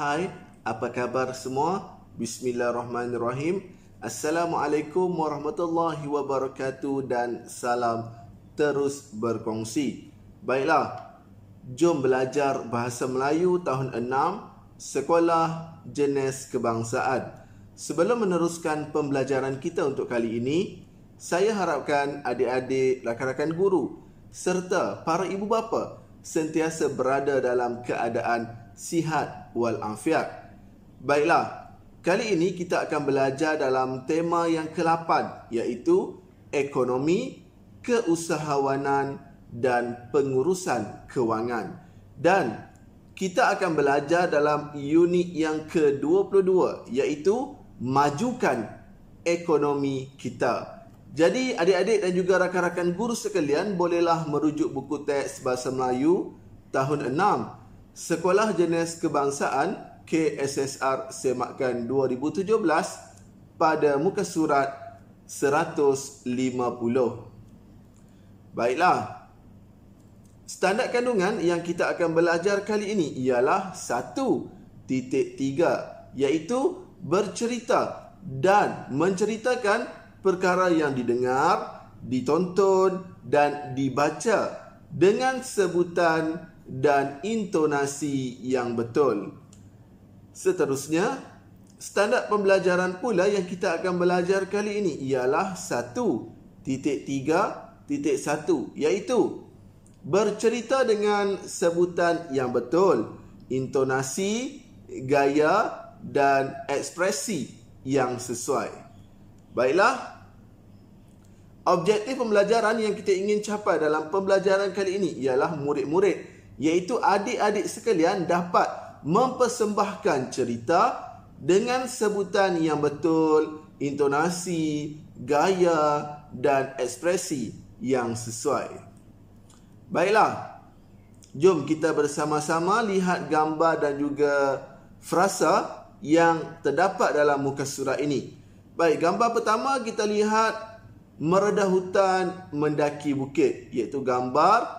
Hai, apa kabar semua? Bismillahirrahmanirrahim. Assalamualaikum warahmatullahi wabarakatuh dan salam terus berkongsi. Baiklah, jom belajar Bahasa Melayu tahun 6, Sekolah Jenis Kebangsaan. Sebelum meneruskan pembelajaran kita untuk kali ini, saya harapkan adik-adik, rakan-rakan guru serta para ibu bapa sentiasa berada dalam keadaan sihat walafiat. Baiklah, kali ini kita akan belajar dalam tema yang ke-8, iaitu ekonomi, keusahawanan dan pengurusan kewangan. Dan kita akan belajar dalam unit yang ke-22, iaitu majukan ekonomi kita. Jadi adik-adik dan juga rakan-rakan guru sekalian bolehlah merujuk buku teks Bahasa Melayu tahun 6 Sekolah Jenis Kebangsaan KSSR Semakan 2017 pada muka surat 150. Baiklah, standard kandungan yang kita akan belajar kali ini ialah 1.3, iaitu bercerita dan menceritakan perkara yang didengar, ditonton dan dibaca dengan sebutan dan intonasi yang betul. Seterusnya, standard pembelajaran pula yang kita akan belajar kali ini ialah 1.3.1, iaitu bercerita dengan sebutan yang betul, intonasi, gaya dan ekspresi yang sesuai. Baiklah, objektif pembelajaran yang kita ingin capai dalam pembelajaran kali ini ialah murid-murid, iaitu adik-adik sekalian dapat mempersembahkan cerita dengan sebutan yang betul, intonasi, gaya dan ekspresi yang sesuai. Baiklah, jom kita bersama-sama lihat gambar dan juga frasa yang terdapat dalam muka surat ini. Baik, gambar pertama kita lihat meredah hutan mendaki bukit, iaitu gambar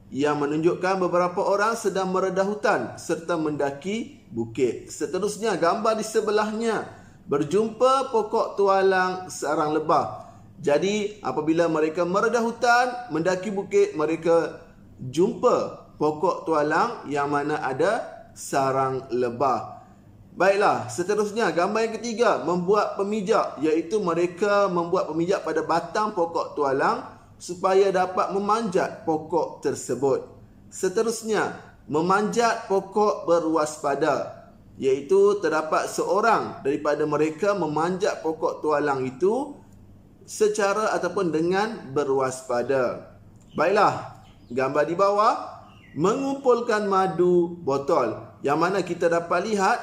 yang menunjukkan beberapa orang sedang meredah hutan serta mendaki bukit. Seterusnya, gambar di sebelahnya berjumpa pokok tualang sarang lebah. Jadi, apabila mereka meredah hutan, mendaki bukit, mereka jumpa pokok tualang yang mana ada sarang lebah. Baiklah, seterusnya gambar yang ketiga, membuat pemijak, iaitu mereka membuat pemijak pada batang pokok tualang supaya dapat memanjat pokok tersebut. Seterusnya, memanjat pokok berwaspada, iaitu terdapat seorang daripada mereka memanjat pokok tualang itu secara ataupun dengan berwaspada. Baiklah, gambar di bawah mengumpulkan madu botol, yang mana kita dapat lihat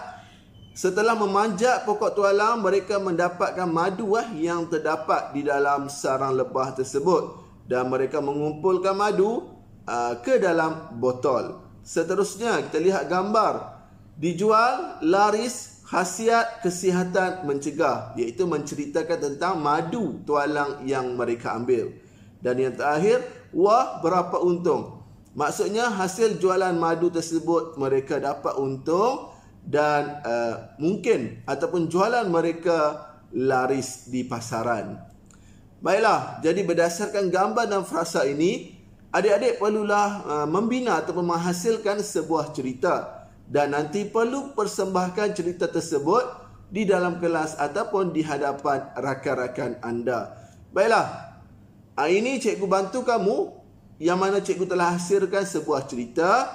setelah memanjat pokok tualang, mereka mendapatkan madu yang terdapat di dalam sarang lebah tersebut dan mereka mengumpulkan madu ke dalam botol. Seterusnya, kita lihat gambar dijual laris khasiat kesihatan mencegah, iaitu menceritakan tentang madu tualang yang mereka ambil. Dan yang terakhir, wah berapa untung, maksudnya hasil jualan madu tersebut mereka dapat untung dan mungkin ataupun jualan mereka laris di pasaran. Baiklah, jadi berdasarkan gambar dan frasa ini, adik-adik perlulah membina ataupun menghasilkan sebuah cerita dan nanti perlu persembahkan cerita tersebut di dalam kelas ataupun di hadapan rakan-rakan anda. Baiklah, ini cikgu bantu kamu yang mana cikgu telah hasilkan sebuah cerita.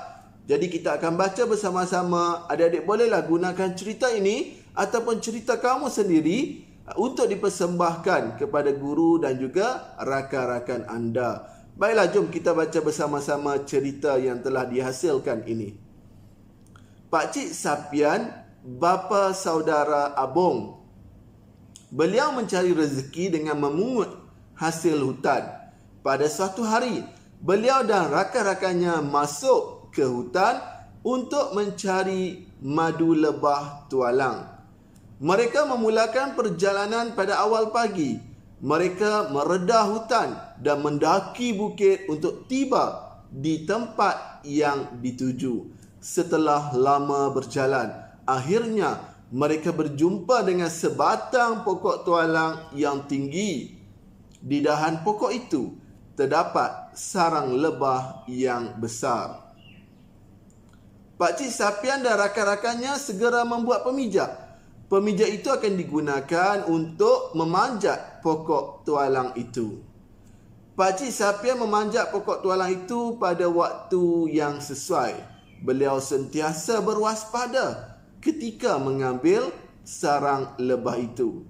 Jadi kita akan baca bersama-sama. Adik-adik bolehlah gunakan cerita ini ataupun cerita kamu sendiri untuk dipersembahkan kepada guru dan juga rakan-rakan anda. Baiklah, jom kita baca bersama-sama cerita yang telah dihasilkan ini. Pakcik Sapian, bapa saudara Abong. Beliau mencari rezeki dengan memungut hasil hutan. Pada suatu hari, beliau dan rakan-rakannya masuk ke hutan untuk mencari madu lebah tualang. Mereka memulakan perjalanan pada awal pagi. Mereka meredah hutan dan mendaki bukit untuk tiba di tempat yang dituju. Setelah lama berjalan, Akhirnya mereka berjumpa dengan sebatang pokok tualang yang tinggi. Di dahan pokok itu terdapat sarang lebah yang besar. Pakcik Sapian dan rakan-rakannya segera membuat pemijat. Pemijat itu akan digunakan untuk memanjat pokok tualang itu. Pakcik Sapian memanjat pokok tualang itu pada waktu yang sesuai. Beliau sentiasa berwaspada ketika mengambil sarang lebah itu.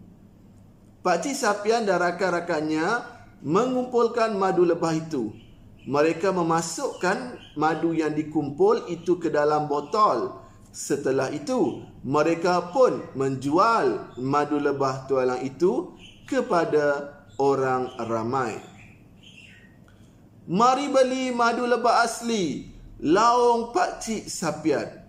Pakcik Sapian dan rakan-rakannya mengumpulkan madu lebah itu. Mereka memasukkan madu yang dikumpul itu ke dalam botol. Setelah itu, mereka pun menjual madu lebah tualang itu kepada orang ramai. Mari beli madu lebah asli, laung Pakcik Sapian.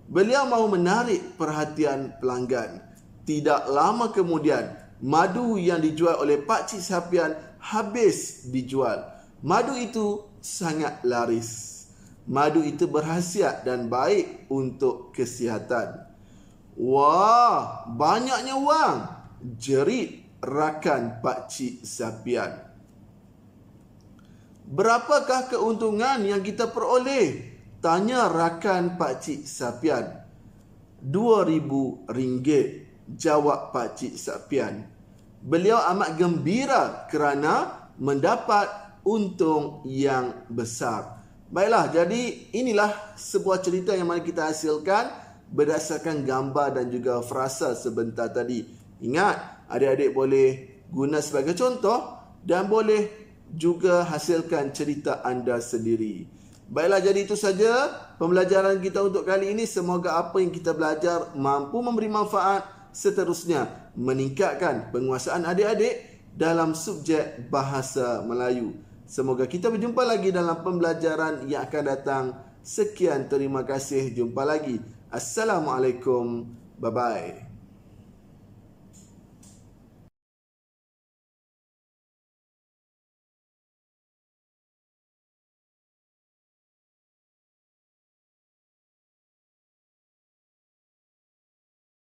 Beliau mahu menarik perhatian pelanggan. Tidak lama kemudian, madu yang dijual oleh Pakcik Sapian habis dijual. Madu itu sangat laris. Madu itu berkhasiat dan baik untuk kesihatan. Wah, banyaknya wang, jerit rakan Pakcik Sapian. Berapakah keuntungan yang kita peroleh? Tanya rakan Pakcik Sapian. RM2,000, jawab Pakcik Sapian. Beliau amat gembira kerana mendapat untung yang besar. Baiklah, jadi inilah sebuah cerita yang mana kita hasilkan berdasarkan gambar dan juga frasa sebentar tadi. Ingat, adik-adik boleh guna sebagai contoh dan boleh juga hasilkan cerita anda sendiri. Baiklah, jadi itu saja pembelajaran kita untuk kali ini. Semoga apa yang kita belajar mampu memberi manfaat, seterusnya meningkatkan penguasaan adik-adik dalam subjek bahasa Melayu. Semoga kita berjumpa lagi dalam pembelajaran yang akan datang. Sekian, terima kasih. Jumpa lagi. Assalamualaikum. Bye-bye.